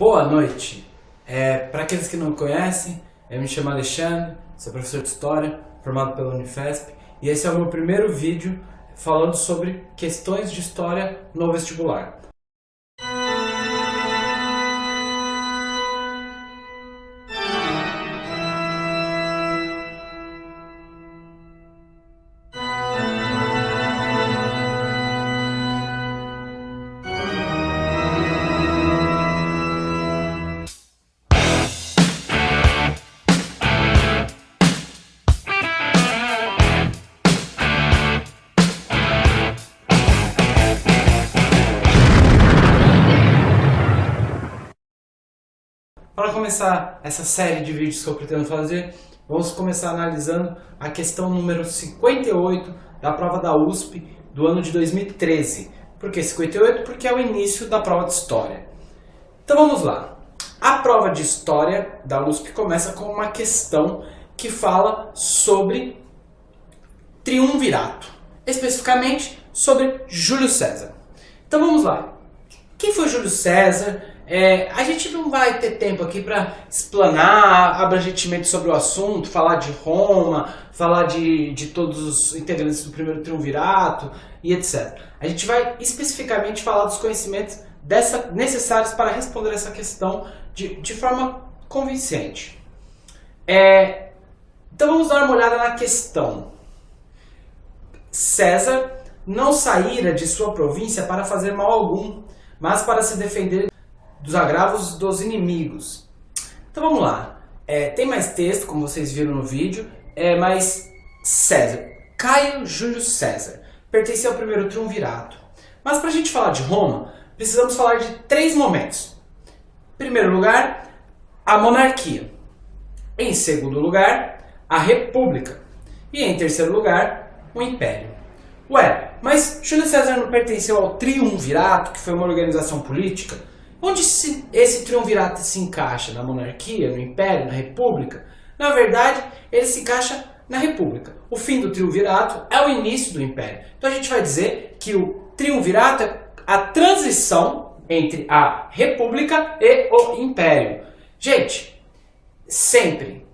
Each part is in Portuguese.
Boa noite! Para aqueles que não me conhecem, eu me chamo Alexandre, sou professor de História, formado pela Unifesp, e esse é o meu primeiro vídeo falando sobre questões de História no vestibular. Para começar essa série de vídeos que eu pretendo fazer, vamos começar analisando a questão número 58 da prova da USP do ano de 2013. Por que 58? Porque é o início da prova de História. Então vamos lá. A prova de História da USP começa com uma questão que fala sobre triunvirato, especificamente sobre Júlio César. Então vamos lá. Quem foi Júlio César? A gente não vai ter tempo aqui para explanar abrangentemente sobre o assunto, falar de Roma, falar de todos os integrantes do primeiro triunvirato e etc. A gente vai especificamente falar dos conhecimentos necessários para responder essa questão de forma convincente. Então vamos dar uma olhada na questão. César não saíra de sua província para fazer mal algum, mas para se defender dos agravos dos inimigos. Então vamos lá. Tem mais texto, como vocês viram no vídeo, mas César, Caio Júlio César, pertencia ao primeiro triunvirato. Mas para a gente falar de Roma, precisamos falar de três momentos. Em primeiro lugar, a monarquia. Em segundo lugar, a república. E em terceiro lugar, o império. Mas Júlio César não pertenceu ao triunvirato, que foi uma organização política? Onde esse triunvirato se encaixa? Na monarquia, no império, na república? Na verdade, ele se encaixa na república. O fim do triunvirato é o início do império. Então a gente vai dizer que o triunvirato é a transição entre a república e o império. Gente, sempre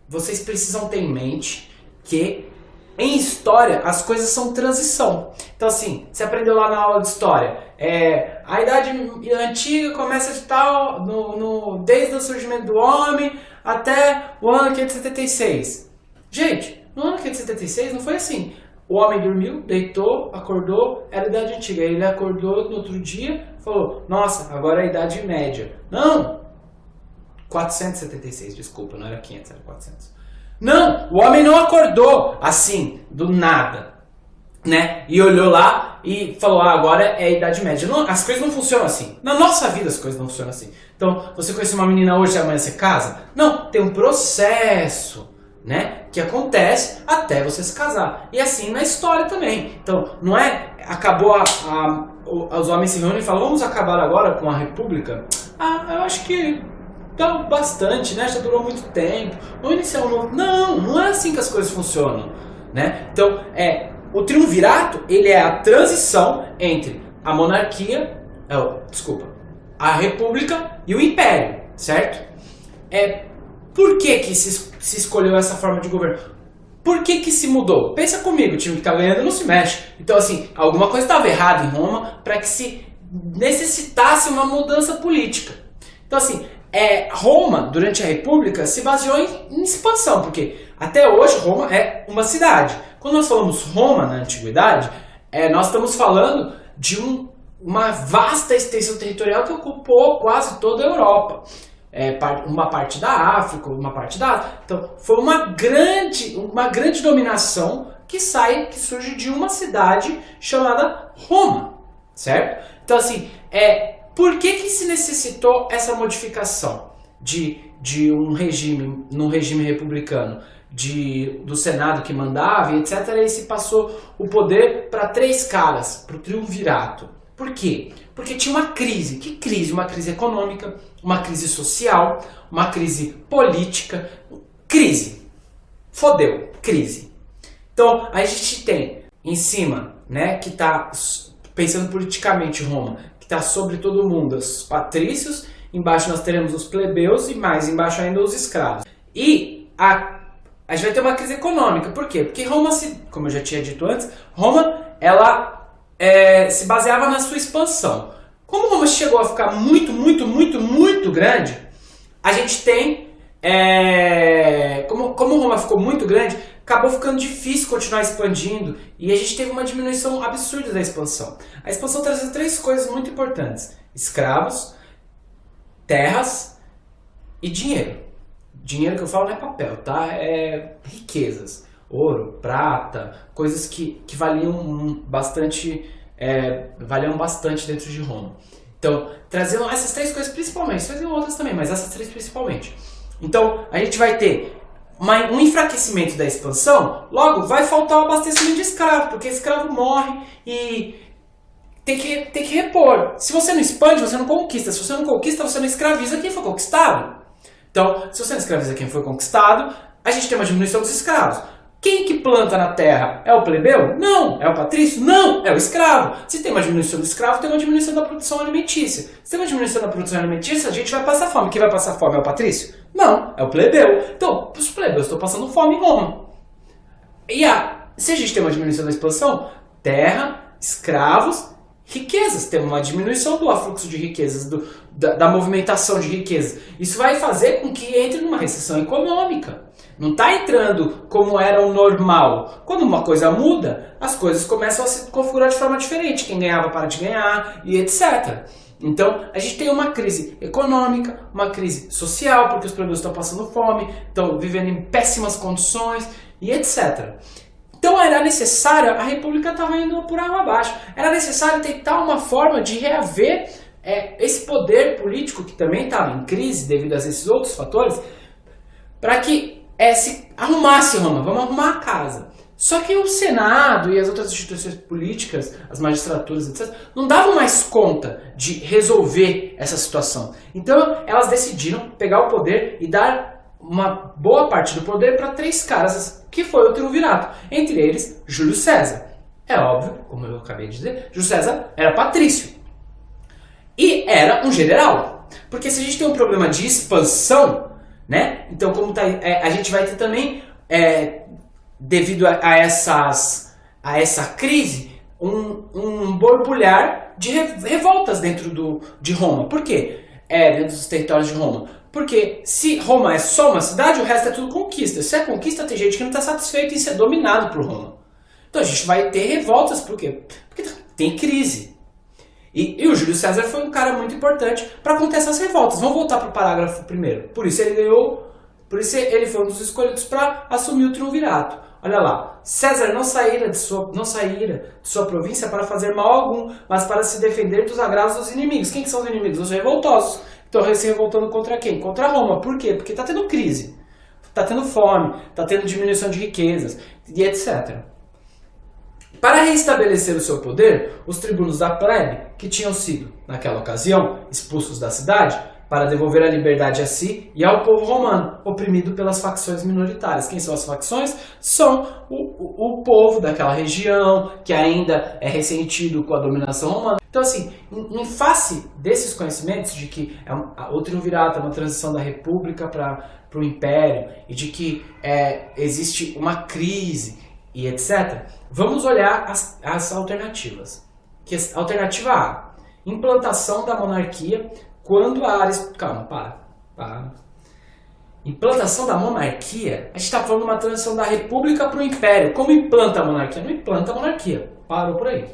vocês precisam ter em mente que em história as coisas são transição. Então assim, você aprendeu lá na aula de história, a idade antiga começa de tal, desde o surgimento do homem até o ano 576. Gente, no ano 576 não foi assim. O homem dormiu, deitou, acordou, era a idade antiga. Ele acordou no outro dia e falou, nossa, agora é a idade média. Não! 476, desculpa, não era 500, era 400. Não, o homem não acordou assim, do nada, né? E olhou lá e falou, agora é a Idade Média. Não, as coisas não funcionam assim. Na nossa vida as coisas não funcionam assim. Então, você conhece uma menina hoje e amanhã você casa? Não, tem um processo, né? Que acontece até você se casar. E assim na história também. Então, não é, acabou os homens se reúnem e falam, vamos acabar agora com a república? Eu acho que então, bastante, né? Já durou muito tempo. Vamos iniciar um novo. Não é assim que as coisas funcionam, né? Então, o triunvirato, ele é a transição entre a monarquia, a república e o império, certo? Por que se escolheu essa forma de governo? Por que se mudou? Pensa comigo, o time que tá ganhando não se mexe. Então, assim, alguma coisa estava errada em Roma para que se necessitasse uma mudança política. Então, assim, Roma, durante a República, se baseou em expansão, porque até hoje Roma é uma cidade. Quando nós falamos Roma na Antiguidade, nós estamos falando de uma vasta extensão territorial que ocupou quase toda a Europa. Uma parte da África, uma parte da Ásia. Então, foi uma grande dominação que surge de uma cidade chamada Roma, certo? Então, assim, por que se necessitou essa modificação de um regime, num regime republicano, do Senado que mandava e etc, e se passou o poder para três caras, para o triunvirato. Por quê? Porque tinha uma crise. Que crise? Uma crise econômica, uma crise social, uma crise política. Crise. Fodeu. Crise. Então, a gente tem em cima, né, que está pensando politicamente Roma, está sobre todo mundo, os patrícios embaixo nós teremos os plebeus e mais embaixo ainda os escravos. E a gente vai ter uma crise econômica. Por quê? Porque Roma, como eu já tinha dito antes, Roma ela se baseava na sua expansão. Como Roma chegou a ficar muito grande, a gente tem... como Roma ficou muito grande, acabou ficando difícil continuar expandindo e a gente teve uma diminuição absurda da expansão. A expansão trazia 3 coisas muito importantes: escravos, terras e dinheiro. Dinheiro que eu falo não é papel, tá? É riquezas. Ouro, prata, coisas que valiam bastante dentro de Roma. Então, traziam essas 3 coisas principalmente, traziam outras também, mas essas 3 principalmente. Então, a gente vai ter um enfraquecimento da expansão, logo vai faltar o abastecimento de escravo, porque escravo morre e tem que repor. Se você não expande, você não conquista. Se você não conquista, você não escraviza quem foi conquistado. Então, se você não escraviza quem foi conquistado, a gente tem uma diminuição dos escravos. Quem que planta na terra? É o plebeu? Não. É o patrício? Não. É o escravo. Se tem uma diminuição do escravo, tem uma diminuição da produção alimentícia. Se tem uma diminuição da produção alimentícia, a gente vai passar fome. Quem vai passar fome é o patrício? Não. É o plebeu. Então, os plebeus estão passando fome em Roma. E se a gente tem uma diminuição da expansão, terra, escravos, riquezas. Tem uma diminuição do afluxo de riquezas, da movimentação de riquezas. Isso vai fazer com que entre numa recessão econômica. Não está entrando como era o normal. Quando uma coisa muda, as coisas começam a se configurar de forma diferente. Quem ganhava para de ganhar e etc. Então, a gente tem uma crise econômica, uma crise social, porque os plebeus estão passando fome, estão vivendo em péssimas condições e etc. Então, era necessário, a república estava indo por água abaixo, era necessário tentar uma forma de reaver esse poder político que também estava em crise devido a esses outros fatores, para que se arrumasse Roma, vamos arrumar a casa. Só que o Senado e as outras instituições políticas, as magistraturas, etc., não davam mais conta de resolver essa situação. Então elas decidiram pegar o poder e dar uma boa parte do poder para 3 caras, que foi o triunvirato. Entre eles, Júlio César. É óbvio, como eu acabei de dizer, Júlio César era patrício. E era um general. Porque se a gente tem um problema de expansão, né? Então, como a gente vai ter também, devido a essa crise, um borbulhar de revoltas dentro de Roma. Por quê? Dentro dos territórios de Roma. Porque se Roma é só uma cidade, o resto é tudo conquista. Se é conquista, tem gente que não está satisfeito em ser dominado por Roma. Então a gente vai ter revoltas, por quê? Porque tem crise. E o Júlio César foi um cara muito importante para conter essas revoltas. Vamos voltar para o parágrafo primeiro. Por isso ele foi um dos escolhidos para assumir o triunvirato. Olha lá, César não saíra de sua província para fazer mal algum, mas para se defender dos agrados dos inimigos. Quem que são os inimigos? Os revoltosos. Estão se revoltando contra quem? Contra Roma. Por quê? Porque está tendo crise, está tendo fome, está tendo diminuição de riquezas e etc. Para restabelecer o seu poder, os tribunos da plebe, que tinham sido, naquela ocasião, expulsos da cidade, para devolver a liberdade a si e ao povo romano, oprimido pelas facções minoritárias. Quem são as facções? São o povo daquela região, que ainda é ressentido com a dominação romana. Então, assim, em face desses conhecimentos de que o triunvirato é uma transição da república para o império e de que existe uma crise e etc., vamos olhar as alternativas. Alternativa A, implantação da monarquia quando a área... Calma, para. Implantação da monarquia, a gente está falando de uma transição da república para o império. Como implanta a monarquia? Não implanta a monarquia. Parou por aí.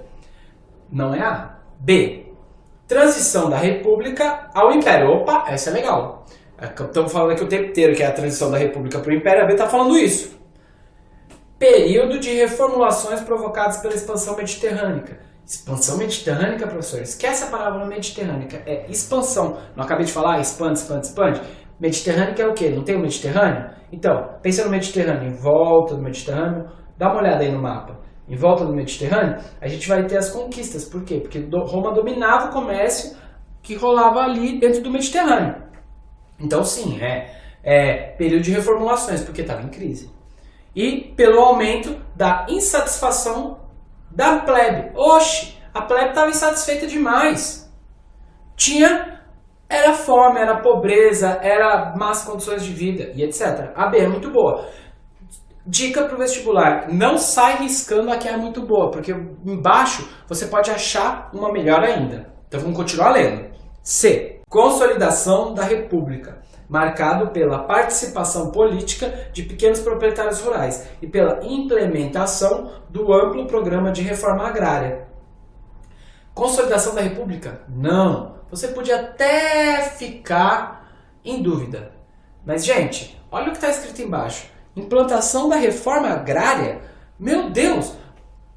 Não é A. B. Transição da república ao império. Opa, essa é legal. Estamos falando aqui o tempo inteiro que é a transição da república para o império. A B está falando isso. Período de reformulações provocadas pela expansão mediterrânea. Expansão mediterrânea, professor? Esquece a palavra mediterrânea. É expansão. Não acabei de falar? Expande. Mediterrânea é o quê? Não tem o Mediterrâneo? Então, pensa no Mediterrâneo. Em volta do Mediterrâneo. Dá uma olhada aí no mapa. Em volta do Mediterrâneo, a gente vai ter as conquistas. Por quê? Porque Roma dominava o comércio que rolava ali dentro do Mediterrâneo. Então, sim, período de reformulações, porque estava em crise. E pelo aumento da insatisfação da plebe. Oxe, a plebe estava insatisfeita demais. Tinha Era fome, era pobreza, era más condições de vida e etc. A B é muito boa. Dica para o vestibular, não sai riscando a que é muito boa, porque embaixo você pode achar uma melhor ainda. Então vamos continuar lendo. C. Consolidação da República, marcado pela participação política de pequenos proprietários rurais e pela implementação do amplo programa de reforma agrária. Consolidação da República? Não. Você podia até ficar em dúvida. Mas, gente, olha o que está escrito embaixo. Implantação da reforma agrária? Meu Deus!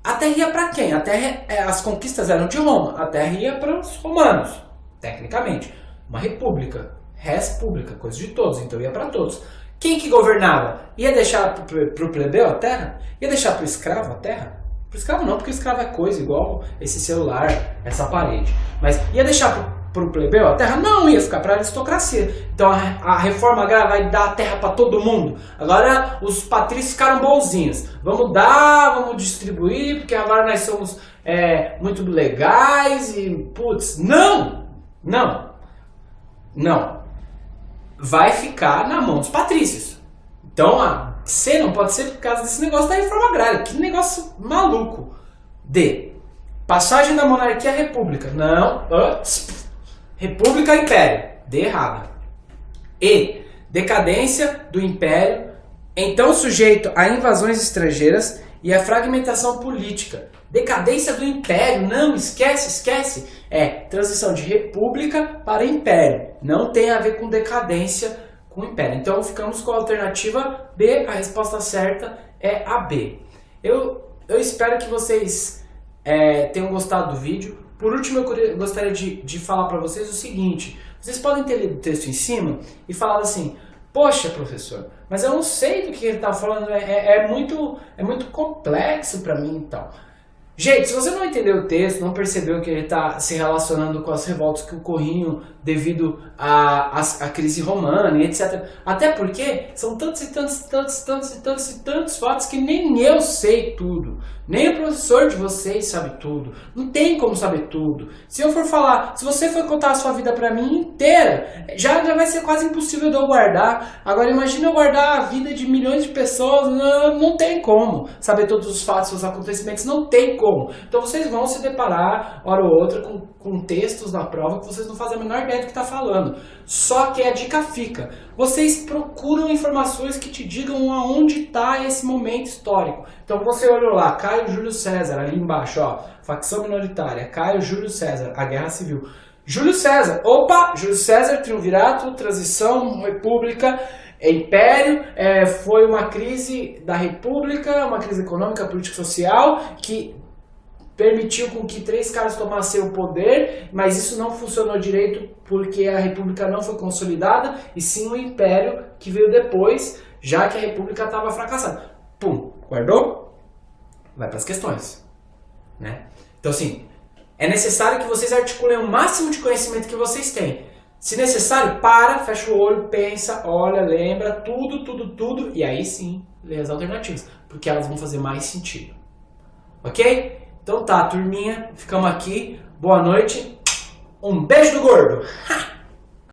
A terra ia para quem? As conquistas eram de Roma. A terra ia para os romanos, tecnicamente. Uma república, res pública, coisa de todos, então ia para todos. Quem que governava? Ia deixar para o plebeu a terra? Ia deixar para o escravo a terra? Para o escravo não, porque o escravo é coisa igual esse celular, essa parede. Mas ia deixar para o plebeu a terra? Não, ia ficar para a aristocracia. Então a reforma agrária vai dar a terra para todo mundo. Agora os patrícios ficaram bonzinhos. Vamos dar, vamos distribuir, porque agora nós somos muito legais e putz. Não! Vai ficar na mão dos patrícios. Então a C não pode ser por causa desse negócio da reforma agrária. Que negócio maluco. D. Passagem da monarquia à república. Não. República a império. D errada. E. Decadência do império, então sujeito a invasões estrangeiras e a fragmentação política. Decadência do império. Não, esquece. Transição de república para império. Não tem a ver com decadência com império. Então ficamos com a alternativa B. A resposta certa é a B. Eu espero que vocês tenham gostado do vídeo. Por último, eu gostaria de falar para vocês o seguinte. Vocês podem ter lido o texto em cima e falado assim: poxa, professor, mas eu não sei do que ele está falando, é muito complexo para mim e tal. Gente, se você não entendeu o texto, não percebeu que ele está se relacionando com as revoltas que ocorriam devido à crise romana e etc. Até porque são tantos fatos que nem eu sei tudo. Nem o professor de vocês sabe tudo. Não tem como saber tudo. Se eu for falar, se você for contar a sua vida pra mim inteira, já vai ser quase impossível de eu guardar. Agora imagina eu guardar a vida de milhões de pessoas. Não tem como saber todos os fatos, os acontecimentos. Não tem como. Então vocês vão se deparar, hora ou outra, com textos na prova que vocês não fazem a menor ideia do que está falando. Só que a dica fica. Vocês procuram informações que te digam aonde está esse momento histórico. Então você olhou lá, Caio Júlio César, ali embaixo, ó, facção minoritária, Caio Júlio César, a Guerra Civil. Júlio César, Júlio César, triunvirato, transição, república, império, foi uma crise da república, uma crise econômica, política e social, que permitiu com que 3 caras tomassem o poder, mas isso não funcionou direito porque a república não foi consolidada, e sim o império que veio depois, já que a república estava fracassada. Pum, guardou? Vai para as questões, né? Então assim, é necessário que vocês articulem o máximo de conhecimento que vocês têm. Se necessário, fecha o olho, pensa, olha, lembra, tudo, e aí sim, lê as alternativas, porque elas vão fazer mais sentido. Ok? Então tá, turminha, ficamos aqui. Boa noite. Um beijo do gordo.